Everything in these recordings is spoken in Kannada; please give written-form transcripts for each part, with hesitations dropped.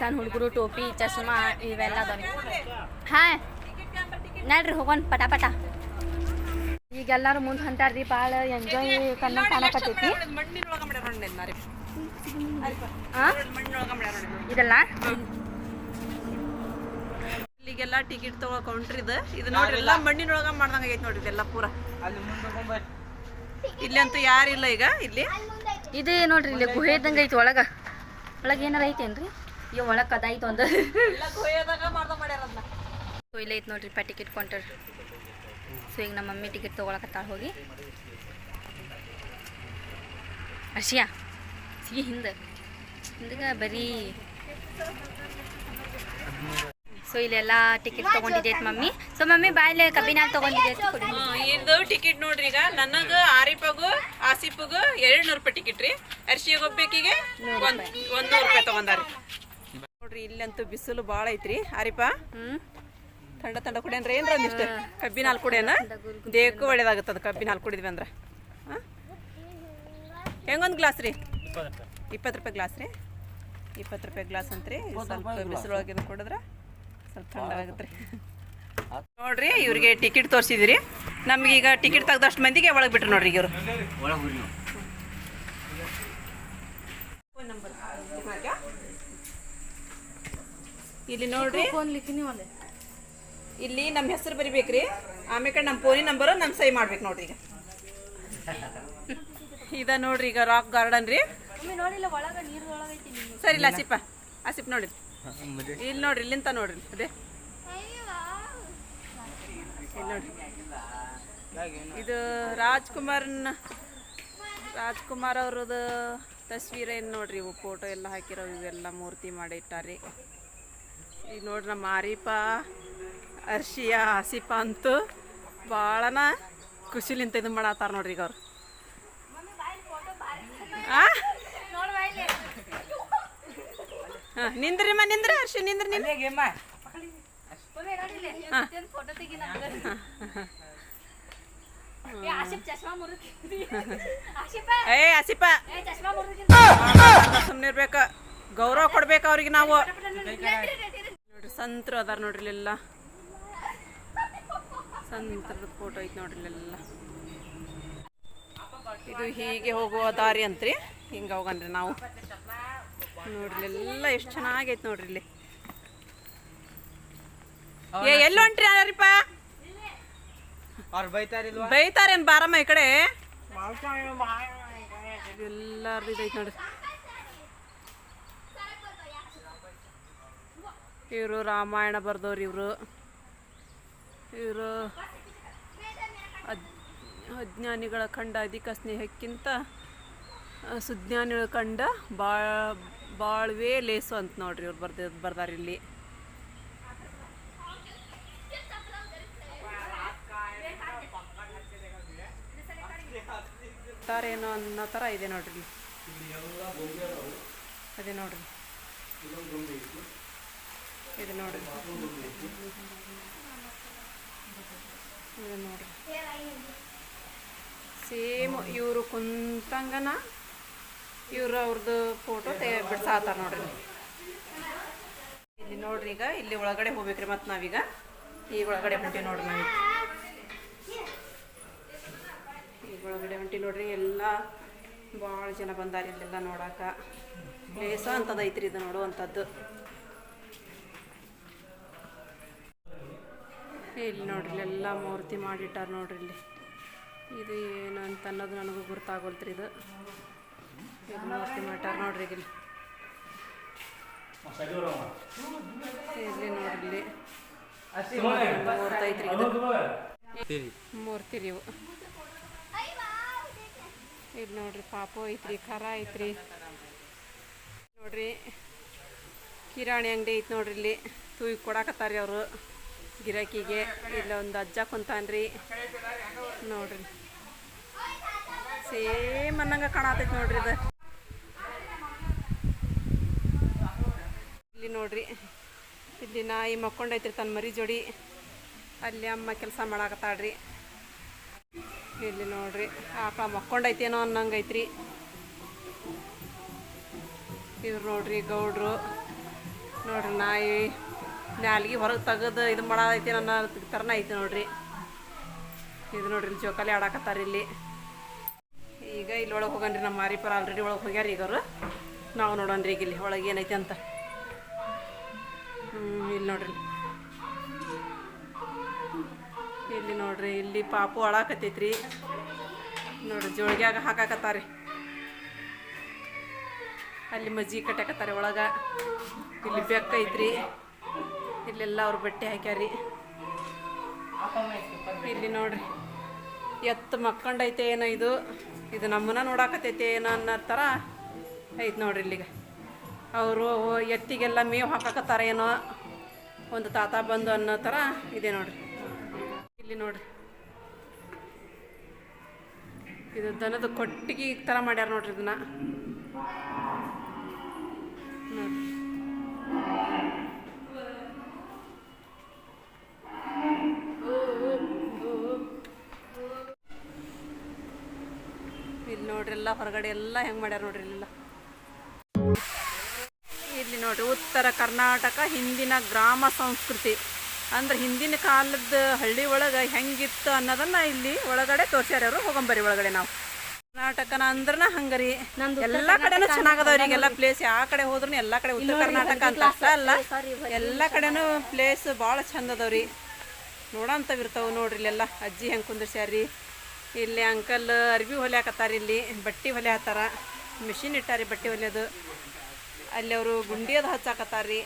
ಸಣ್ಣ ಹುಡುಗರು ಟೋಪಿ ಚಶ್ಮಾ ಇವೆಲ್ಲ ಅದಾವ್ರಿ. ಹಾಂ ನೋಡ್ರಿ ಹೋಗೋಣ ಪಟ ಪಟ. ಈಗ ಎಲ್ಲರೂ ಮುಂದೆ ಹೊಂಟಾರ್ರಿ. ಭಾಳ ಎಂಜಾಯ್ ಕನ್ನಡ ಕಾಣಕತ್ತೈತಿ. ಇದಲ್ಲ ಇಲ್ಲಿಗೆಲ್ಲ ಟಿಕೆಟ್ ತಗೋ ಕೌಂಟ್ರ್ ಇದು ನೋಡ್ರಿ ಎಲ್ಲ ಮಣ್ಣಿನೊಳಗ ಮಾಡ್ದಂಗ ಆಗೈತಿ ನೋಡ್ರಿ ಇದೆಲ್ಲ ಪೂರ. ಇಲ್ಲಿ ಅಂತೂ ಯಾರಿಲ್ಲ ಈಗ. ಇಲ್ಲಿ ಇದು ನೋಡ್ರಿ ಇಲ್ಲಿ ಗುಹೆ ಇದ್ದಂಗ ಐತಿ. ಒಳಗೆ ಏನಾರ ಐತೇನ್ರಿ? ಈಗ ಒಳಗೆ ಕದಾಯ್ತು ಒಂದು. ಸೊ ಇಲ್ಲೇ ಐತಿ ನೋಡ್ರಿ ಟಿಕೆಟ್ ಕೌಂಟರ್. ಸೊ ಈಗ ನಮ್ಮ ಮಮ್ಮಿ ಟಿಕೆಟ್ ತೊಗೊಳಕತ್ತಾಳ ಹೋಗಿ. ಅರ್ಷಿಯಾ ಸಿಗಿ ಹಿಂದಗ ಬರೀ. ಸೊ ಇಲ್ಲೆಲ್ಲ ಟಿಕೆಟ್ ತೊಗೊಂಡಿದ್ದೈತಿ ಮಮ್ಮಿ. ಸೊ ಮಮ್ಮಿ ಬಾಯ್ಲೆ ಕಬ್ಬಿನಾಗ ತೊಗೊಂಡಿದ್ದೈತಿ. ಇದು ಟಿಕೆಟ್ ನೋಡ್ರಿ ಈಗ ನನಗ ಆರಿಫಗೂ ಆಸಿಫಗೂ 200 ರೂಪಾಯಿ ಟಿಕೆಟ್ ರೀ. ಅರ್ಷಿಯಾಗ ಒಬ್ಬೇಕಿಗೆ 100 ರೂಪಾಯಿ ತಗೊಂಡಾರಿ ನೋಡ್ರಿ. ಇಲ್ಲಂತೂ ಬಿಸಿಲು ಭಾಳ ಐತ್ರಿ. ಆರಿಫ ಥಂಡ ಕುಡಿಯನ್ರಿ ಏನ್ರ ಒಂದಿಷ್ಟು ಕಬ್ಬಿನ ಹಾಲು ಕುಡಿಯೋಣ. ದೇಹಕ್ಕೂ ಒಳ್ಳೇದಾಗುತ್ತದ ಕಬ್ಬಿನ ಹಾಲು ಕುಡಿದ್ವಿ ಅಂದ್ರೆ. ಹೆಂಗೊಂದು ಗ್ಲಾಸ್ ರೀ? 20 ರೂಪಾಯಿ ಗ್ಲಾಸ್ ರೀ. 20 ರೂಪಾಯಿ ಗ್ಲಾಸ್ ಅಂತ್ರಿ. ಸ್ವಲ್ಪ ಬಿಸಿಲೊಳಗೆ ಕುಡಿದ್ರೆ ಸ್ವಲ್ಪ ಥಂಡಾಗುತ್ತೆ ರೀ. ನೋಡ್ರಿ ಇವ್ರಿಗೆ ಟಿಕೆಟ್ ತೋರಿಸಿದಿರಿ. ನಮ್ಗೀಗ ಟಿಕೆಟ್ ತೆಗ್ದಷ್ಟು ಮಂದಿಗೆ ಒಳಗೆ ಬಿಟ್ರು ನೋಡ್ರಿ ಇವರು. ಇಲ್ಲಿ ನೋಡ್ರಿ ಇಲ್ಲಿ ನಮ್ಮ ಹೆಸರು ಬರಿಬೇಕ್ರಿ. ಆಮೇಲೆ ನಮ್ಮ ಫೋನಿನ ನಂಬರು ನಮ್ಮ ಸಹಿ ಮಾಡ್ಬೇಕು ನೋಡ್ರಿ. ಈಗ ಇದ ನೋಡ್ರಿ ಈಗ ರಾಕ್ ಗಾರ್ಡನ್ ರೀ. ಸರಿ ಇಲ್ಲ ಆಸಿಫ್ ನೋಡಿ ಇಲ್ಲಿ ನೋಡ್ರಿ. ಇಲ್ಲಿಂತ ನೋಡ್ರಿ ಅದೇ ಇಲ್ಲಿ ನೋಡ್ರಿ. ಇದು ರಾಜ್ಕುಮಾರ್ ಅವ್ರದ್ದು ತಸ್ವೀರ ಏನು ನೋಡ್ರಿ. ಇವು ಫೋಟೋ ಎಲ್ಲ ಹಾಕಿರೋ ಇವೆಲ್ಲ ಮೂರ್ತಿ ಮಾಡಿ ಇಟ್ಟಾರಿ. ಈಗ ನೋಡ್ರಿ ನಮ್ಮ ಆರಿಫ ಅರ್ಷಿಯಾ ಆಸಿಫ ಅಂತೂ ಭಾಳನ ಖುಷಿಲಿಂತ ಇದು ಮಾಡತ್ತಾರ ನೋಡ್ರಿ ಈಗ ಅವ್ರು. ನಿಂದ್ರಿ ನಿಂದ್ರಿ ಅರ್ಷಿ ನಿಂದ್ರಿ ಆಸಿಫ ಸುಮ್ಮನೆ ಇರ್ಬೇಕ. ಗೌರವ ಕೊಡ್ಬೇಕು ಅವ್ರಿಗೆ ನಾವು. ನೋಡ್ರಿ ಸಂತರು ಅದಾರ ನೋಡ್ರಿ. ಇಲ್ಲೆಲ್ಲ ಸಂತರದ ಫೋಟೋ ಐತಿ ನೋಡ್ರಿ. ಇಲ್ಲೆಲ್ಲ ಇದು ಹೀಗೆ ಹೋಗುವ ದಾರಿ ಅಂತ್ರಿ. ಹಿಂಗೆ ಹೋಗನ್ರಿ ನಾವು. ನೋಡ್ರಿ ಎಲ್ಲ ಎಷ್ಟು ಚೆನ್ನಾಗೈತಿ ನೋಡ್ರಿ. ಇಲ್ಲಿ ಎಲ್ಲಿ ಹೊಂಟ್ರಿ ಯಾರಿಪ್ಪ? ಬೈತಾರೇನು? ಬಾರಮ್ಮ ಈ ಕಡೆ. ಎಲ್ಲಾರ್ದು ಇದೈತಿ ನೋಡ್ರಿ. ಇವರು ರಾಮಾಯಣ ಬರ್ದವ್ರು. ಇವರು ಅಜ್ಞಾನಿಗಳ ಕಂಡ ಅಧಿಕ ಸ್ನೇಹಕ್ಕಿಂತ ಸುಜ್ಞಾನಿಗಳ ಕಂಡ ಬಾಳ್ವೇ ಲೇಸು ಅಂತ ನೋಡ್ರಿ. ಇವ್ರು ಬರ್ದಾರ ಇಲ್ಲಿ. ಏನೋ ಅನ್ನೋ ಥರ ಇದೆ ನೋಡ್ರಿ. ಅದೇ ನೋಡ್ರಿ ಇದು ನೋಡ್ರಿ. ನೋಡ್ರಿ ಸೇಮ್ ಇವರು ಕುಂತಂಗನ ಇವರು ಅವ್ರದ್ದು ಫೋಟೋ ಬಿಡ್ಸಾತಾರ ನೋಡ್ರಿ. ಇಲ್ಲಿ ನೋಡ್ರಿ ಈಗ ಇಲ್ಲಿ ಒಳಗಡೆ ಹೋಗ್ಬೇಕ್ರಿ. ಮತ್ತು ನಾವೀಗ ಈಗ ಒಳಗಡೆ ಹೊಂಟೀವಿ ನೋಡ್ರಿ. ನಾವು ಈಗ ಒಳಗಡೆ ಹೊಂಟೀವಿ ನೋಡ್ರಿ. ಎಲ್ಲ ಭಾಳ ಜನ ಬಂದಾರ ಇಲ್ಲೆಲ್ಲ ನೋಡಾಕ. ಪ್ಲೇಸ ಅಂತದ ಐತ್ರಿ ಇದು ನೋಡುವಂಥದ್ದು. ಇಲ್ಲಿ ನೋಡ್ರಿ ಎಲ್ಲ ಮೂರ್ತಿ ಮಾಡಿಟ್ಟಾರ ನೋಡ್ರಿ. ಇಲ್ಲಿ ಇದು ಏನು ಅಂತ ಅನ್ನೋದು ನನಗೂ ಗೊತ್ತಾಗೋಲ್ತ್ರಿ. ಇದು ಮೂರ್ತಿ ಮಾಡಿಟ್ಟಾರ ನೋಡ್ರಿ. ಇಲ್ಲಿ ನೋಡ್ರಿ ಮೂರ್ತಿ ಐತ್ರಿ. ಇದು ಮೂರ್ತಿ ರೀ ಇವು. ಇಲ್ಲಿ ನೋಡ್ರಿ ಪಾಪು ಐತ್ರಿ, ಖರ ಐತ್ರಿ ನೋಡ್ರಿ. ಕಿರಾಣಿ ಅಂಗಡಿ ಐತಿ ನೋಡ್ರಿ. ಇಲ್ಲಿ ತೂಗಿ ಕೊಡಾಕತ್ತಾರ್ರಿ ಅವರು ಗಿರಾಕಿಗೆ. ಇಲ್ಲೊಂದು ಅಜ್ಜ ಕುಂತಾನ್ರಿ ನೋಡ್ರಿ. ಸೇಮ್ ಅನ್ನಂಗ ಕಾಣತೈತಿ ನೋಡ್ರಿ. ಇದು ಇಲ್ಲಿ ನೋಡ್ರಿ. ಇಲ್ಲಿ ನಾಯಿ ಮಕ್ಕೊಂಡೈತ್ರಿ ತನ್ನ ಮರಿ ಜೋಡಿ. ಅಲ್ಲಿ ಅಮ್ಮ ಕೆಲಸ ಮಾಡಾಕತ್ತಾಳ್ರಿ. ಇಲ್ಲಿ ನೋಡ್ರಿ ಆಕಳ ಮಕ್ಕೊಂಡೈತೇನೋ ಅನ್ನಂಗೈತ್ರಿ. ಇವ್ರು ನೋಡ್ರಿ ಗೌಡ್ರು. ನಾಯಿ ನಾಲ್ಗೆ ಹೊರಗೆ ತೆಗೆದು ಇದು ಮಾಡೈತಿ ನನ್ನ ಥರನ ಐತಿ ನೋಡ್ರಿ. ಇದು ನೋಡ್ರಿ ಇಲ್ಲಿ ಜೋಕಾಲಿ ಆಡಾಕತ್ತಾರ ಇಲ್ಲಿ. ಈಗ ಇಲ್ಲಿ ಒಳಗೆ ಹೋಗನ್ರಿ. ನಮ್ಮ ಮಾರಿಪುರ ಆಲ್ರೆಡಿ ಒಳಗೆ ಹೋಗ್ಯಾರ ಈಗ ಅವರು. ನಾವು ನೋಡೋಣ್ರಿ ಈಗ ಇಲ್ಲಿ ಒಳಗೆ ಏನೈತಿ ಅಂತ. ಇಲ್ಲಿ ನೋಡ್ರಿ, ಇಲ್ಲಿ ನೋಡ್ರಿ ಇಲ್ಲಿ ಪಾಪು ಅಳಾಕತ್ತೈತ್ರಿ ನೋಡ್ರಿ. ಜೋಳಿಗ್ಯಾಗ ಹಾಕಾಕತ್ತಾರಿ. ಅಲ್ಲಿ ಮಜ್ಜಿಗೆ ಕಟ್ಟಾಕತ್ತಾರೆ ಒಳಗೆ. ಇಲ್ಲಿ ಬೆಕ್ಕ ಐತ್ರಿ. ಇಲ್ಲೆಲ್ಲ ಅವ್ರು ಬಟ್ಟೆ ಹಾಕ್ಯಾರಿ. ಇಲ್ಲಿ ನೋಡ್ರಿ ಎತ್ತು ಮಕ್ಕೊಂಡೈತೆ ಏನೋ ಇದು. ಇದು ನಮ್ಮನ್ನ ನೋಡಾಕತ್ತೈತೆ ಏನೋ ಅನ್ನೋ ಥರ ಐತೆ ನೋಡ್ರಿ. ಇಲ್ಲಿಗೆ ಅವರು ಎತ್ತಿಗೆಲ್ಲ ಮೇವು ಹಾಕಾಕತ್ತಾರ ಏನೋ, ಒಂದು ತಾತ ಬಂದು ಅನ್ನೋ ಥರ ಇದೆ ನೋಡ್ರಿ. ಇಲ್ಲಿ ನೋಡ್ರಿ ಇದು ದನದ ಕೊಟ್ಟಿಗೆ ಥರ ಮಾಡ್ಯಾರ ನೋಡ್ರಿ. ಇದನ್ನ ನೋಡ್ರಿ. ಇಲ್ಲಿ ನೋಡ್ರಿ ಎಲ್ಲ ಹೊರಗಡೆ ಎಲ್ಲ ಹೆಂಗೆ ಮಾಡ್ಯಾರ ನೋಡ್ರಿ. ಇಲ್ಲೆಲ್ಲ ಇಲ್ಲಿ ನೋಡ್ರಿ ಉತ್ತರ ಕರ್ನಾಟಕ ಹಿಂದಿನ ಗ್ರಾಮ ಸಂಸ್ಕೃತಿ ಅಂದ್ರೆ ಹಿಂದಿನ ಕಾಲದ ಹಳ್ಳಿ ಒಳಗೆ ಹೆಂಗಿತ್ತು ಅನ್ನೋದನ್ನ ಇಲ್ಲಿ ಒಳಗಡೆ ತೋರ್ಸ್ಯಾರ ಅವರು. ಹೋಗಂಬರಿ ಒಳಗಡೆ. ನಾವು ಕರ್ನಾಟಕನ ಅಂದ್ರನ ಹಂಗರಿ. ಎಲ್ಲ ಕಡೆನೂ ಚೆನ್ನಾಗದವ್ರಿ. ಈಗೆಲ್ಲ ಪ್ಲೇಸ್ ಯಾವ ಕಡೆ ಹೋದ್ರು ಎಲ್ಲ ಕಡೆ ಉತ್ತರ ಕರ್ನಾಟಕ ಅಂತ ಅಷ್ಟ ಅಲ್ಲ, ಎಲ್ಲ ಕಡೆನೂ ಪ್ಲೇಸ್ ಭಾಳ ಚಂದ ಅದಾವ್ರಿ. ನೋಡಂತವಿರ್ತಾವೆ ನೋಡ್ರಿ. ಇಲ್ಲೆಲ್ಲ ಅಜ್ಜಿ ಹೆಂಗೆ ಕುಂದಿರ್ಸ್ಯಾರಿ. ಇಲ್ಲಿ ಅಂಕಲ್ ಅರ್ಬಿ ಹೊಲಿಯಾಕತ್ತಾರ. ಇಲ್ಲಿ ಬಟ್ಟೆ ಹೊಲಿಯಾತಾರ. ಮಿಷಿನ್ ಇಟ್ಟಾರಿ ಬಟ್ಟೆ ಹೊಲಿಯೋದು. ಅಲ್ಲಿ ಅವರು ಗುಂಡಿಯದು ಹಚ್ಚಾಕತ್ತಾರ್ರಿ.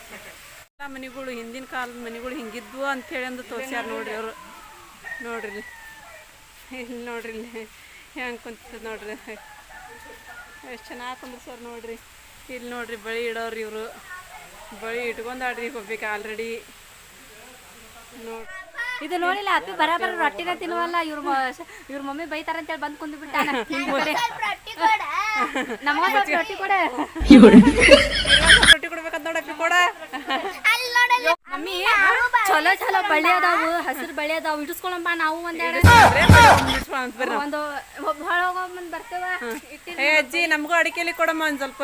ಎಲ್ಲ ಮನೆಗಳು ಹಿಂದಿನ ಕಾಲದ ಮನೆಗಳು ಹಿಂಗಿದ್ವು ಅಂಥೇಳಿ ಅಂದು ತೋರ್ಸ್ಯಾರ ನೋಡ್ರಿ ಅವರು. ನೋಡ್ರಿ ಇಲ್ಲಿ ನೋಡ್ರಿ ಇಲ್ಲಿ ಹೆಂಗೆ ಕುಂತಿದ್ ನೋಡ್ರಿ. ಎಷ್ಟು ಚೆನ್ನಾಗಿ ಕುಂದಿರ್ಸ್ಯಾರ ನೋಡ್ರಿ. ಇಲ್ಲಿ ನೋಡ್ರಿ ಬಳಿ ಇಡೋರು ಇವರು. ಬಳಿ ಇಟ್ಕೊಂಡಾಡ್ರಿ ಹೋಗ್ಬೇಕು ಆಲ್ರೆಡಿ ನೋಡ್ರಿ. ಇದು ನೋಡಿಲ್ಲ ಅಪ್ಪಿ ಬರಾಬರ ರೊಟ್ಟಿನ ತಿನ್ನುವಲ್ಲ. ಇವ್ರ ಮಮ್ಮಿ ಬೈತಾರ ಅಂತೇಳಿ ಬಂದ್ ಕುಂದು ಬಿಟ್ಟ. ನಮಗ ರೊಟ್ಟಿ ಕೊಡ, ರೊಟ್ಟಿ ಕೊಡ್ಬೇಕಂತ ನೋಡಪ್ಪಿ ಕೊಡ. ಮಮ್ಮಿ ಚಲೋ ಚಲೋ ಬಳ್ಳಿ ಅದಾವು, ಹಸಿರು ಬಳ್ಳಿ ಅದಾವು. ಇಡಿಸ್ಕೊಳಂಬ ನಾವು ಒಂದೆರಡು ಒಂದು ಹೊಳಗೊಂದ್ ಬರ್ತೇವ. ಅಜ್ಜಿ ನಮಗೂ ಅಡಿಕೆಲಿ ಕೊಡಮ್ಮ ಒಂದ್ ಸ್ವಲ್ಪ.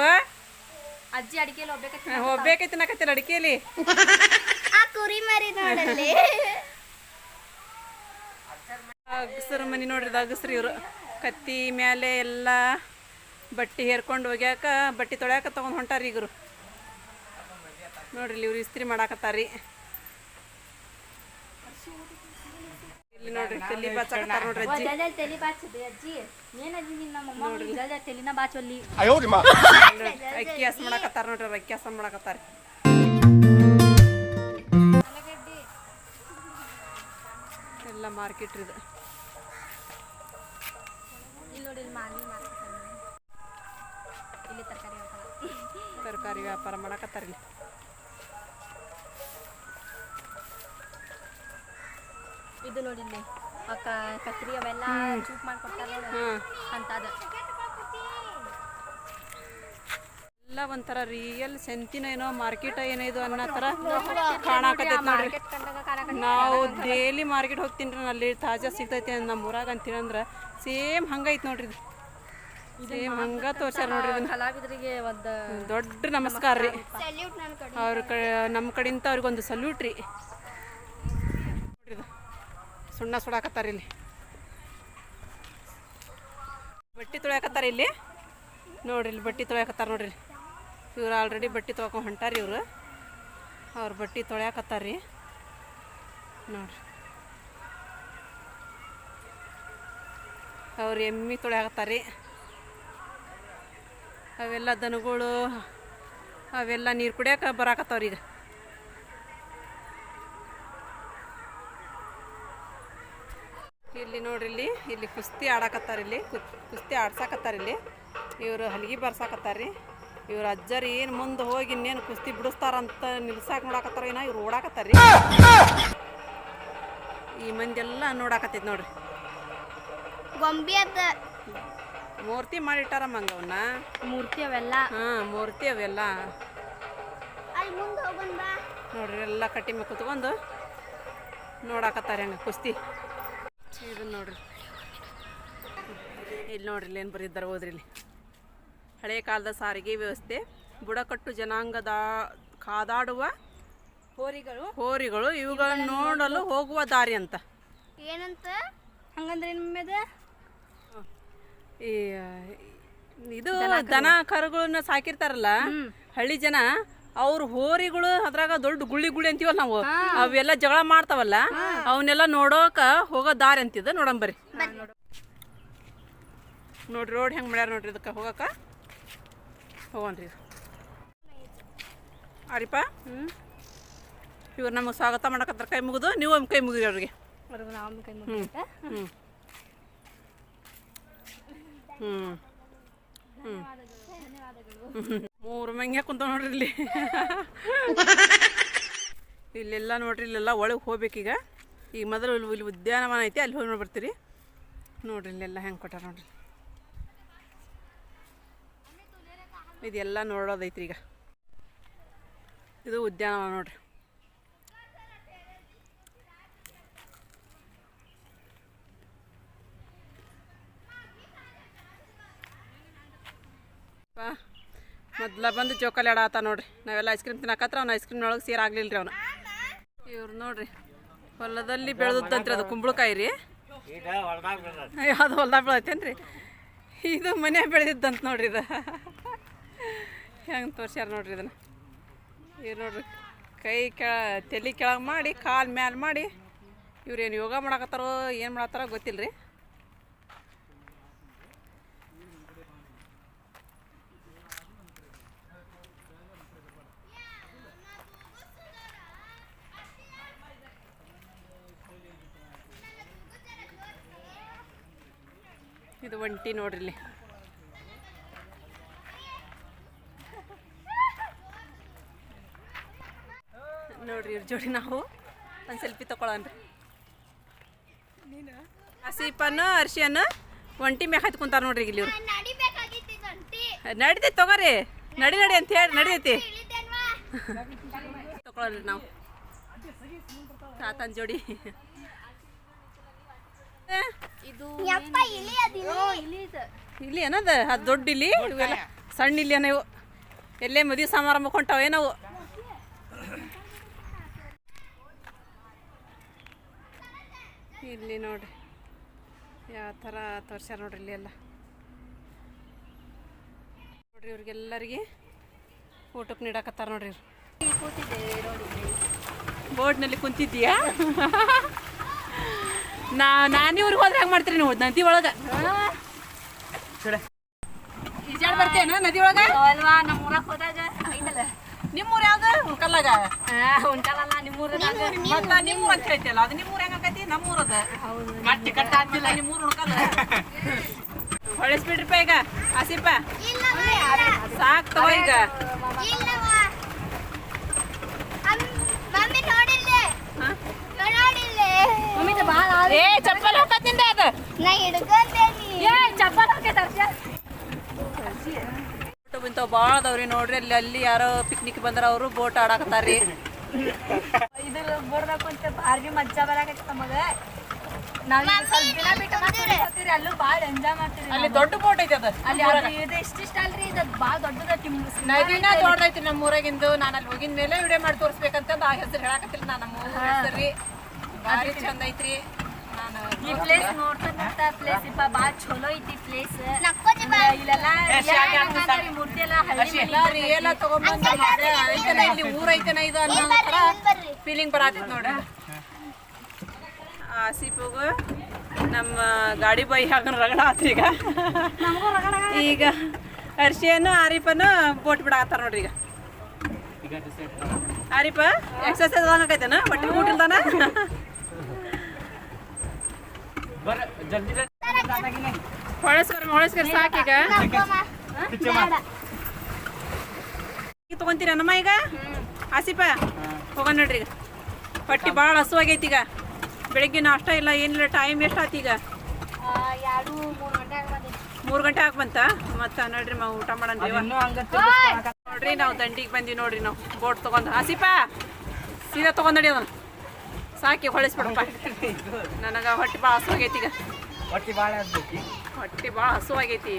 ಅಜ್ಜಿ ಅಡಿಕೆಲಿ ಹೋಗ್ಬೇಕೈತಿ ನಾಕತ್ತಿರ ಅಡಿಕೆಲಿ. ಕುರಿ ಮರಿ ನೋಡಲ್ಲಿ ಅಗಸ್ರ ಮನಿ ನೋಡ್ರಿ. ಅಗಸ್ರಿ ಇವರು ಕತ್ತಿ ಮ್ಯಾಲೆ ಎಲ್ಲ ಬಟ್ಟೆ ಹೇರ್ಕೊಂಡು ಹೋಗ್ಯಾಕ ಬಟ್ಟೆ ತೊಳ್ಯಾಕ ತಗೊಂಡ್ ಹೊಂಟಾರಿ ಈಗರು ನೋಡ್ರಿ. ಇವ್ರು ಇಸ್ತ್ರಿ ಮಾಡಾಕತ್ತಾರಿ. ಇಲ್ಲಿ ನೋಡ್ರಿ ತಲಿ ಬಾಚಾಕತ್ತಾರ ನೋಡ್ರಿ ಅಜ್ಜಿ. ತಲಿ ಬಾಚದೆ ಅಜ್ಜಿ. ಏನಜ್ಜಿ ನಮ್ಮ ತಲಿನ ಬಾಚಲ್ಲಿ ಅಕ್ಕಿ ಹಸ್ ಮಾಡಾಕತ್ತಾರ ನೋಡ್ರಿ. ಅವ್ರು ಅಕ್ಕಿ ಹಸ ಮಾಡಾಕತ್ತಾರ. ಎಲ್ಲ ಮಾರ್ಕೆಟ್ ಇದು. ಇಲ್ಲಿ ತರಕಾರಿ ವ್ಯಾಪಾರ ಮಾಡಾಕತ್ತಾರ. ಇಲ್ಲಿ ಇದು ನೋಡಿ ಇಲ್ಲಿ ಕತ್ರಿ ಅವೆಲ್ಲ ಚೂಪ್ ಮಾಡ್ಕೊಡ್ತಾರ ಅಂತದ. ಎಲ್ಲ ಒಂಥರ ರಿಯಲ್ ಸೆಂತಿನ ಏನೋ ಮಾರ್ಕೆಟ್ ಏನೋ ಇದು ಅನ್ನೋ ಥರ ಕಾಣಾಕತ್ತೈತೆ ನೋಡ್ರಿ. ನಾವು ಡೈಲಿ ಮಾರ್ಕೆಟ್ ಹೋಗ್ತೀನಿ ಅಲ್ಲಿ ತಾಜಾ ಸಿಗ್ತೈತೆ ನಮ್ಮ ಊರಾಗ ಅಂತೀನಂದ್ರೆ ಸೇಮ್ ಹಂಗೈತೆ ನೋಡ್ರಿ. ಇದು ಸೇಮ್ ಹಂಗ ತೋರ್ಸ್ಯಾರ ನೋಡ್ರಿ. ಕಲಾವಿದರಿಗೆ ಒಂದು ದೊಡ್ಡ ನಮಸ್ಕಾರ ರೀ. ಅವ್ರ ನಮ್ಮ ಕಡೆಯಿಂದ ಅವ್ರಿಗೊಂದು ಸಲ್ಯೂಟ್ ರೀ. ನೋಡ್ರಿ ಸುಣ್ಣ ಸುಡಾಕತ್ತಾರ. ಇಲ್ಲಿ ಬಟ್ಟೆ ತೊಳ್ಯಾಕತ್ತಾರ. ಇಲ್ಲಿ ನೋಡ್ರಿ ಇಲ್ಲಿ ಬಟ್ಟೆ ತೊಳ್ಯಾಕತ್ತಾರ ನೋಡ್ರಿ. ಇವ್ರು ಆಲ್ರೆಡಿ ಬಟ್ಟೆ ತೊಳ್ಕೊಂಡು ಹೊಂಟಾರಿ. ಇವರು ಅವ್ರ ಬಟ್ಟೆ ತೊಳ್ಯಾಕತ್ತಾರ್ರಿ ನೋಡ್ರಿ. ಅವ್ರು ಎಮ್ಮಿ ತೊಳ್ಯಾಕತ್ತಾರ್ರಿ. ಅವೆಲ್ಲ ದನಗಳು ಅವೆಲ್ಲ ನೀರು ಕುಡಿಯೋಕೆ ಬರಾಕತ್ತವ್ರೀಗ. ಇಲ್ಲಿ ನೋಡ್ರಿ ಇಲ್ಲಿ ಕುಸ್ತಿ ಆಡಾಕತ್ತಾರ. ಇಲ್ಲಿ ಕುಸ್ತಿ ಆಡ್ಸಾಕತ್ತಾರ. ಇಲ್ಲಿ ಇವರು ಹಲಿಗೆ ಬರ್ಸಾಕತ್ತಾರ್ರಿ. ಇವ್ರ ಅಜ್ಜರಿ ಏನು ಮುಂದೆ ಹೋಗಿ ಇನ್ನೇನು ಕುಸ್ತಿ ಬಿಡಿಸ್ತಾರಂತ ನಿಲ್ಸಾಕ ನೋಡಾಕತ್ತಾರ ಏನೋ. ಇವ್ರು ಓಡಾಕತ್ತಾರ್ರಿ. ಈ ಮಂದಿ ಎಲ್ಲ ನೋಡಾಕತ್ತೈತಿ ನೋಡ್ರಿ. ಗೊಂಬಿ ಅದ ಮೂರ್ತಿ ಮಾಡಿಟ್ಟಾರಮ್ಮ ಅವನ್ನ. ಮೂರ್ತಿ ಅವೆಲ್ಲ ಮೂರ್ತಿ ಅವೆಲ್ಲ ಅಲ್ಲಿ ಮುಂದೆ ಹೋಗೋಣ ಬಾ ನೋಡ್ರಿ. ಎಲ್ಲ ಕಟ್ಟಿ ಮೇಲೆ ಕುತ್ಕೊಂಡು ನೋಡಾಕತ್ತಾರ ಹಂಗೆ ಕುಸ್ತಿ. ಇದನ್ನ ನೋಡ್ರಿ. ಇಲ್ಲಿ ನೋಡ್ರಿ ಇಲ್ಲಿ ಏನು ಬರೀದ್ದಾರೆ ಹೋದ್ರಿ. ಇಲ್ಲಿ ಹಳೆಯ ಕಾಲದ ಸಾರಿಗೆ ವ್ಯವಸ್ಥೆ, ಬುಡಕಟ್ಟು ಜನಾಂಗದ ಕಾದಾಡುವ ಹೋರಿಗಳು ಇವುಗಳನ್ನು ನೋಡಲು ಹೋಗುವ ದಾರಿ ಅಂತ. ಏನಂತ ಹಂಗಂದ್ರೆ ನಿಮ್ಮದ ಈ ಇದು ದನ ಕರುಗಳನ್ನ ಸಾಕಿರ್ತಾರಲ್ಲ ಹಳ್ಳಿ ಜನ, ಅವ್ರ ಹೋರಿಗಳು ಅದ್ರಾಗ ದೊಡ್ಡ ಗುಳ್ಳಿ ಅಂತೀವಲ್ಲ ನಾವು, ಅವೆಲ್ಲ ಜಗಳ ಮಾಡ್ತಾವಲ್ಲ, ಅವನ್ನೆಲ್ಲ ನೋಡೋಕ ಹೋಗೋ ದಾರಿ ಅಂತಿದ್ದ. ನೋಡಂಬರಿ ನೋಡ್ರಿ ರೋಡ್ ಹೆಂಗ್ ಮಾಡ್ಯಾರ ನೋಡ್ರಿ, ಇದಕ್ಕೆ ಹೋಗಕ್ಕ ಹೋಗನ್ರಿ. ಆರಿಪ ಇವ್ರು ನಮಗೆ ಸ್ವಾಗತ ಮಾಡಕತ್ತಾರ ಕೈ ಮುಗಿದು, ನೀವು ಕೈ ಮುಗಿದ್ರಿ ಅವ್ರಿಗೆ. ಮೂರು ಮಂಗ್ಯ ಕುಂತ ನೋಡ್ರಿ ಇಲ್ಲಿ. ಇಲ್ಲೆಲ್ಲ ನೋಡ್ರಿ, ಇಲ್ಲೆಲ್ಲ ಒಳಗೆ ಹೋಗ್ಬೇಕೀಗ. ಈಗ ಮೊದಲು ಇಲ್ಲಿ ಉದ್ಯಾನವನ ಐತಿ, ಅಲ್ಲಿ ಹೋಗಿ ನೋಡಿ ಬರ್ತೀರಿ. ನೋಡ್ರಿ ಇಲ್ಲೆಲ್ಲ ಹೆಂಗೆ ಕೊಟ್ಟಾರ ನೋಡ್ರಿ. ಇದೆಲ್ಲ ನೋಡೋದೈತ್ರಿ. ಈಗ ಇದು ಉದ್ಯಾನವನ ನೋಡ್ರಿ. ಮೊದ್ಲ ಬಂದು ಜೋಕಾಲಿ ಆಡಾತ ನೋಡ್ರಿ. ನಾವೆಲ್ಲ ಐಸ್ ಕ್ರೀಮ್ ತಿನ್ನಕತ್ರ ಅವ್ನು ಐಸ್ ಕ್ರೀಮ್ನೊಳಗೆ ಸೇರಾಗ್ಲಿಲ್ಲ ರೀ ಅವನು. ಇವ್ರು ನೋಡ್ರಿ ಹೊಲದಲ್ಲಿ ಬೆಳೆದಂತ್ರಿ, ಅದು ಕುಂಬಳಕಾಯಿ ರೀ. ಯಾವುದು ಹೊಲ್ದಾಗ ಬೆಳೆದೈತೇನ್ರಿ, ಇದು ಮನೆ ಬೆಳೆದಿದ್ದಂತ ನೋಡ್ರಿ. ಇದು ಹೆಂಗೆ ತೋರ್ಸ್ಯಾರ ನೋಡ್ರಿ ಇದನ್ನು. ಇವ್ರು ನೋಡ್ರಿ ಕೈ ತಲೆ ಕೆಳಗೆ ಮಾಡಿ ಕಾಲು ಮ್ಯಾಲೆ ಮಾಡಿ, ಇವ್ರೇನು ಯೋಗ ಮಾಡಕತ್ತಾರೋ ಏನು ಮಾಡತ್ತಾರೋ ಗೊತ್ತಿಲ್ಲ ರೀ. ಇದು ಒಂಟಿ ನೋಡ್ರಿ ಇಲ್ಲಿ. ನೋಡ್ರಿ ಇವ್ರ ಜೋಡಿ ನಾವು ಒಂದು ಸೆಲ್ಫಿ ತಗೊಳನ್ರಿ. ಆಸಿಫನ್ನು ಅರ್ಶಿಯನ್ನು ಒಂಟಿ ಮ್ಯಾಗ ಹತ್ತಿ ಕುಂತಾರ ನೋಡ್ರಿ ಇಲ್ಲಿ ಇವ್ರು. ನಡಿತೈತಿ ತಗೋರಿ, ನಡಿ ಅಂತ ಹೇಳಿ ನಡಿತೈತಿ. ತಗೊಳನ್ರಿ ನಾವು ತಾತನ ಜೋಡಿ. ಇಲ್ಲಿ ಏನದ ಅದು ದೊಡ್ಡ ಇಲ್ಲಿ, ಇವೆಲ್ಲ ಸಣ್ಣ ಇಲ್ಲಿ ಏನವು ಎಲ್ಲೇ ಮದುವೆ ಸಮಾರಂಭ ಕೊಂಟಾವ ಏನವು. ಇಲ್ಲಿ ನೋಡ್ರಿ ಯಾವ ಥರ ತೋರ್ಸ್ಯಾರ ನೋಡ್ರಿ ಇಲ್ಲಿ ಎಲ್ಲ. ನೋಡ್ರಿ ಇವ್ರಿಗೆಲ್ಲರಿಗೆ ಊಟಕ್ಕೆ ನೀಡಕತ್ತಾರ ನೋಡ್ರಿ. ಬೋಟ್ನಲ್ಲಿ ಕುಂತಿದ್ದೀಯಾ? ನಾನಿವ್ರಿಗೆ ಹೋದ್ರೆ ಹೆಂಗೆ ಮಾಡ್ತೀರಿ ನೀವು ನದಿ ಒಳಗೆ? ಈಜಾಡ್ ಬರ್ತೇನ ನದಿ ಒಳಗೆ? ನಮ್ಮೂರಾಗ ಹೋದಾಗ ನಿಮ್ಮೂರು ಯಾವ್ದು? ಉಣ್ಕಲ್ಲಾಗ? ಉಂಟಲ್ಲ ನಿಮ್ಮೂರ ನಿಮ್ಮೂರು ಅಂತ ಹೇಳ್ತಿಯಲ್ಲ, ಅದು ನಿಮ್ಮೂರು ಹೆಂಗಾಕೈತಿ? ನಮ್ಮೂರದ ಮಟ್ಟಿ ಕಟ್ಟಾಗ್ತಿಲ್ಲ, ನಿಮ್ಮೂರು ಉಣ್ಕಲ್ಲ. ಹೊಳಿಸ್ಬಿಡ್ರಿಪ್ಪ ಈಗ ಆಸಿಫ, ಸಾಕು ತಗೋ ಈಗ. ಏ ಚಪ್ಪಲ್ ಹೋಗತ್ತಿಂದ ಅದು ಚಪ್ಪಲ್ ಇಂಥವು ಭಾಳ ಅದಾವ್ರಿ ನೋಡ್ರಿ. ಅಲ್ಲಿ ಯಾರೋ ಪಿಕ್ನಿಕ್ ಬಂದ್ರ ಅವರು ಬೋಟ್ ಆಡಾಕತ್ತಾರ್ರಿ. ಇದ್ರ ಬೋರ್ದಾಗ ಕುಂತ ಭಾರಿ ಮಜ್ಜಾ ಬರಾಕೈತಿ ನಮಗ. ನಾವ್ ಸ್ವಲ್ಪ ದಿನ ಬಿಟ್ಟು ಮಾತಾಡ್ತೀರಿ, ಅಲ್ಲೂ ಭಾಳ ಎಂಜಾಯ್ ಮಾಡ್ತೀರಿ. ಅಲ್ಲಿ ದೊಡ್ಡ ಬೋಟ್ ಐತಿ ಅದು. ಅಲ್ಲಿ ಇದು ಇಷ್ಟ ಅಲ್ರಿ, ಇದು ಭಾಳ ದೊಡ್ಡದೈತಿ. ನದಿನ ದೊಡ್ಡದೈತಿ ನಮ್ಮ ಊರಾಗಿಂದು. ನಾನು ಅಲ್ಲಿ ಹೋಗಿದ ಮೇಲೆ ವಿಡಿಯೋ ಮಾಡಿ ತೋರಿಸ್ಬೇಕಂತಂದು ಆ ಹೆಸರು ಹೇಳಾಕತ್ತಿಲ್ಲ. ನಾನು ನಮ್ಮ ಊರ ಹೆಸರು ಭಾರಿ ಚಂದ ಐತ್ರಿ. ನಾನು ಈ ಪ್ಲೇಸ್ ನೋಡ್ತಾ ಪ್ಲೇಸ್ ಇಪ್ಪ ಭಾಳ ಚಲೋ ಐತಿ ಪ್ಲೇಸ್. ಇಲ್ಲೆಲ್ಲ ಮೂರ್ತಿ ಎಲ್ಲ ಹಳ್ಳಿ ಎಲ್ಲ ತಗೊಂಡ್ಬಂದು ಐತನ ಇಲ್ಲಿ ಊರ ಐತನ ಇದು ಅನ್ನೋ ಥರ ಫೀಲಿಂಗ್ ಬರತೈತಿ ನೋಡ್ರಿ. ಆಸಿಫಿಗೂ ನಮ್ಮ ಗಾಡಿ ಬಾಯಿ ಹಾಕೊಂಡು ರಗಡ ಆತ್ರಿ ಈಗ. ಈಗ ಹರ್ಷಿಯನ್ನು ಆರಿಫನ್ನು ಬೋಟ್ ಬಿಡಾಕತ್ತಾರ ನೋಡ್ರಿ. ಈಗ ಆರಿಫ ಎಕ್ಸರ್ಸೈಸ್ ಆಗೈತೇನ? ಹೊಟ್ಟೆ ಊಟಿಲ್ದಾನ? ಹೊಳಸ್ಕರ್ ಸಾಕೀಗ. ತಗೊಂತೀರ ನಮ್ಮ ಈಗ ಆಸಿಫ ಹೋಗೋಣ ನೋಡ್ರಿ. ಈಗ ಹೊಟ್ಟಿ ಭಾಳ ಹಸುವಾಗೈತಿ. ಈಗ ಬೆಳಿಗ್ಗೆ ನಾಷ್ಟ ಇಲ್ಲ ಏನಿಲ್ಲ. ಟೈಮ್ ಎಷ್ಟು ಆಯ್ತು ಈಗ? 3 ಗಂಟೆ ಆಗಿ ಬಂತ. ಮತ್ತೆ ನೋಡ್ರಿ ನಾವು ಊಟ ಮಾಡೋಣ ನೋಡ್ರಿ. ನಾವು ದಂಡಿಗೆ ಬಂದ್ವಿ ನೋಡ್ರಿ. ನಾವು ಬೋಟ್ ತೊಗೊಂಡು ಆಸಿಫ ಸೀದಾ ತೊಗೊಂಡಡಿ ಅದನ್ನು ಸಾಕಿ ಹೊಳಿಸ್ಬಿಡಪ್ಪ. ನನಗೆ ಹೊಟ್ಟೆ ಭಾಳ ಹಸುವಾಗೈತಿ. ಈಗ ಹೊಟ್ಟೆ ಭಾಳ ಹಸುವಾಗೈತಿ.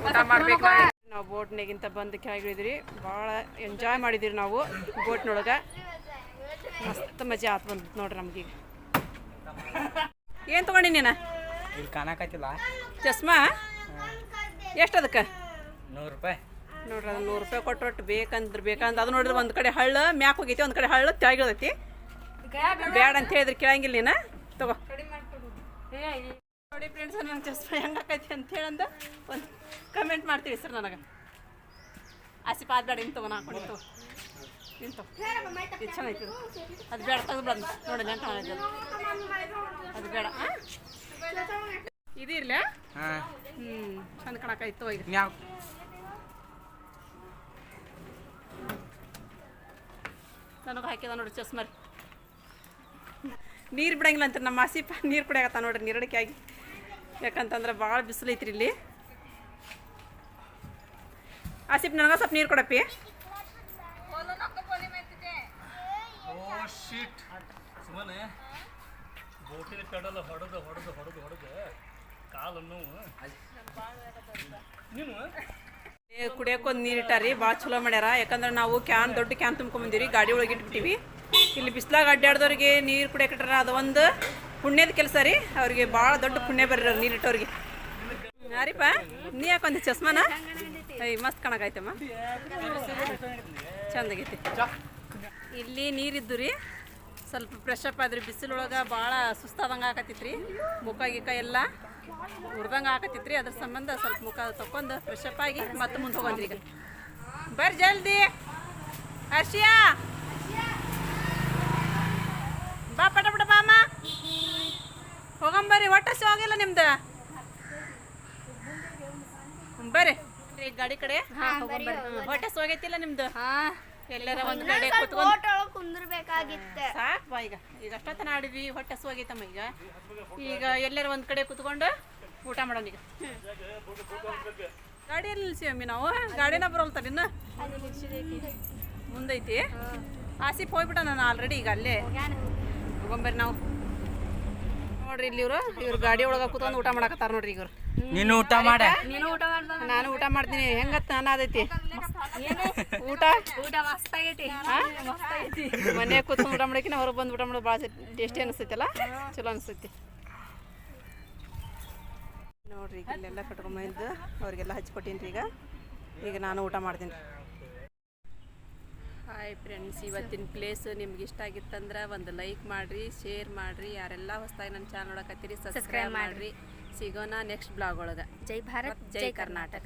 ಊಟ ಮಾಡ್ಬೇಕು. ನಾವು ಬೋಟ್ನಾಗಿಂತ ಬಂದು ಕೆಳಗಿಳಿದ್ರಿ ಭಾಳ ಎಂಜಾಯ್ ಮಾಡಿದಿರಿ ನಾವು ಬೋಟ್ನೊಳಗೆ ಮಸ್ತ್ ಮಜಾ ಆತು ಬಂದು ನೋಡ್ರಿ ನಮ್ಗೀಗ ಏನು ತೊಗೊಂಡಿ ನೀನು ಇಲ್ಲಿ ಕಾಣಕತ್ತಿಲ್ಲ ಚಸ್ಮಾ ಎಷ್ಟು ಅದಕ್ಕೆ 100 ರೂಪಾಯಿ ನೋಡ್ರಿ ಅದು 100 ರೂಪಾಯಿ ಕೊಟ್ಟು ಬೇಕಂದ್ರೆ ಅದು ನೋಡಿದ್ರೆ ಒಂದು ಕಡೆ ಹಳ್ಳ ಮ್ಯಾಕ್ ಹೋಗೈತಿ ಒಂದು ಕಡೆ ಹಳ್ಳ ತೆಗಿದೈತಿ ಬ್ಯಾಡ ಅಂತ ಹೇಳಿದ್ರೆ ಕೇಳಂಗಿಲ್ಲ ನೀನು ತಗೋ ನೋಡಿ ಫ್ರೆಂಡ್ಸ್ ನನ್ನ ಚಸ್ಮಾ ಹೆಂಗಾಕೈತಿ ಅಂತ ಹೇಳಂದ ಒಂದು ಕಮೆಂಟ್ ಮಾಡ್ತೀವಿ ಸರ್ ನನಗೆ ಆಸಿಪ್ ಆದ ಬೇಡ ಇನ್ನು ತಗೋ ಹಾಕೊಂಡು ತಗೋ ನಿಂತು ಇದು ಚೆನ್ನಾಗೈತಿ ಅದು ಬೇಡ ತೆಗೆದು ಬಂದು ನೋಡಿ ನೆಂಟು ಅದು ಬೇಡ ಇದು ಇರಲಿ ಹಾಂ ಚಂದ ಕಾಣಕೈತು ಇದು ಯಾವ ನನಗೆ ಹಾಕಿದ ನೋಡ್ರಿ ಚಸ್ಮಾ ನೀರು ಬಿಡಂಗಿಲ್ಲ ಅಂತ ನಮ್ಮ ಆಸಿಪ ನೀರು ಕುಡಿಯಾಕತ್ತ ನೋಡ್ರಿ ನೀರಡಿಕೆ ಆಗಿ ಯಾಕಂತಂದ್ರೆ ಭಾಳ ಬಿಸಿಲು ಐತ್ರಿ ಇಲ್ಲಿ ಆಸಿಪ್ ನನಗೆ ಸ್ವಲ್ಪ ನೀರು ಕೊಡಪ್ಪಿ ಸುಮ್ಮನೆ ಬೋಟಿನ ಪೆಡಲ್ ಹೊಡೆದು ಹೊಡೆದು ಹೊಡೆದು ಹೊಡೆದು ಕಾಲನ್ನು ನೀನು ಕುಡಿಯೋಕೊಂದು ನೀರು ಇಟ್ಟಾರಿ ಭಾಳ ಚಲೋ ಮಾಡ್ಯಾರ ಯಾಕಂದ್ರೆ ನಾವು ದೊಡ್ಡ ಕ್ಯಾನ್ ತುಂಬ್ಕೊಂಬಂದಿರಿ ಗಾಡಿ ಒಳಗೆ ಇಟ್ಬಿಟ್ಟಿವಿ ಇಲ್ಲಿ ಬಿಸ್ಲಾಗ ಅಡ್ಡಾಡ್ದವ್ರಿಗೆ ನೀರು ಕುಡಿಯೋಕೆ ಇಟ್ಟಾರ ಅದು ಒಂದು ಪುಣ್ಯದ ಕೆಲಸ ರೀ ಅವ್ರಿಗೆ ಭಾಳ ದೊಡ್ಡ ಪುಣ್ಯ ಬರೀ ನೀರು ಇಟ್ಟವ್ರಿಗೆ ಯಾರಿಪ್ಪ ನೀ ಯಾಕೊಂದಿ ಚಸ್ಮಾನ ಐ ಮಸ್ತ್ ಕಾಣಕೈತಮ್ಮ ಚಂದಾಗೈತಿ ಇಲ್ಲಿ ನೀರಿದ್ದು ರೀ ಸ್ವಲ್ಪ ಫ್ರೆಶ್ ಅಪ್ ಆದ್ರಿ ಬಿಸಿಲೊಳಗೆ ಭಾಳ ಸುಸ್ತಾದಂಗೆ ಆಕತ್ತಿತ್ತು ರೀ ಮುಖ ಗಿಕ್ಕ ಎಲ್ಲ ಹುರ್ದಂಗೆ ಆಕತ್ತಿತ್ತು ರೀ ಅದ್ರ ಸಂಬಂಧ ಸ್ವಲ್ಪ ಮುಖ ತಗೊಂಡು ಫ್ರೆಶ್ ಅಪ್ ಆಗಿ ಮತ್ತೆ ಮುಂದೆ ಹೋಗಂದ್ರಿ ಈಗ ಬರ್ರಿ ಜಲ್ದಿ ಹರ್ಷಿಯಾ ಬಾ ಪಟ ಪಟ ಬಾ ಅಮ್ಮ ಹೋಗಂಬರ್ರಿ ಒಟ್ಟು ಹಸಿ ಹೋಗಿಲ್ಲ ನಿಮ್ದು ಬರ್ರಿ ಈಗ ಗಾಡಿ ಕಡೆ ಹೊಟ್ಟೆ ಹೋಗೈತಿಲ್ಲ ನಿಮ್ದು ಎಲ್ಲರ ಒಂದು ಕಡೆ ಕುತ್ಕೊಂಡು ಕುಂದ್ರಬೇಕಾಗಿತ್ತೆ ಸಾಕು ಬಾ ಈಗ ಅಷ್ಟೊತ್ತನ ಆಡಿದ್ವಿ ಹೊಟ್ಟೆ ಹೋಗೈತಮ್ಮ ಈಗ ಎಲ್ಲರ ಒಂದು ಕಡೆ ಕುತ್ಕೊಂಡು ಊಟ ಮಾಡೋಣ ಈಗ ಗಾಡಿಯಲ್ಲಿ ನಿಲ್ಸಿವಮ್ಮಿ ನಾವು ಗಾಡಿನ ಬರೋಲ್ತಾರೆ ಇನ್ನು ಮುಂದೈತಿ ಆಸಿಪ್ ಹೋಗ್ಬಿಟ್ಟ ನಾನು ಆಲ್ರೆಡಿ ಈಗ ಅಲ್ಲೇ ಹೋಗಂಬರ್ರಿ ನಾವು ನೋಡ್ರಿ ಇಲ್ಲಿ ಇವ್ರು ಗಾಡಿ ಒಳಗೆ ಕುತ್ಕೊಂಡು ಊಟ ಮಾಡಕತ್ತಾರ ನೋಡ್ರಿ ಈಗ ನೀನು ಊಟ ಮಾಡ ನಾನು ಊಟ ಮಾಡ್ತೀನಿ ಹೆಂಗತ್ತ ನಾನು ಅದೈತಿ ಊಟ ಮಸ್ತಾಗೈತಿ ಮನ್ಯಾಗ ಕೂತ್ಕೊಂಡು ಊಟ ಮಾಡಕಿನ ಹೊರಗೆ ಬಂದು ಊಟ ಮಾಡೋದು ಭಾಳ ಟೇಸ್ಟಿ ಅನಿಸ್ತೈತಲ್ಲ ಚಲೋ ಅನಿಸ್ತೈತಿ ನೋಡ್ರಿ ಈಗ ಇಲ್ಲೆಲ್ಲ ಕಟ್ಕೊಂಬಂದು ಅವ್ರಿಗೆಲ್ಲ ಹಚ್ಕೊಟ್ಟೀನಿ ರೀ ಈಗ ನಾನು ಊಟ ಮಾಡ್ತೀನಿ ಹಾಯ್ ಫ್ರೆಂಡ್ಸ್ ಇವತ್ತಿನ ಪ್ಲೇಸ್ ನಿಮ್ಗೆ ಇಷ್ಟ ಆಗಿತ್ತಂದ್ರೆ ಒಂದು ಲೈಕ್ ಮಾಡಿರಿ ಶೇರ್ ಮಾಡಿರಿ ಯಾರೆಲ್ಲ ಹೊಸದಾಗಿ ನನ್ನ ಚಾನಲ್ ನೋಡಕತ್ತೀರಿ ಸಬ್ಸ್ಕ್ರೈಬ್ ಮಾಡಿರಿ ಸಿಗೋಣ ನೆಕ್ಸ್ಟ್ ಬ್ಲಾಗ್ ಒಳಗೆ ಜೈ ಭಾರತ್ ಜೈ ಕರ್ನಾಟಕ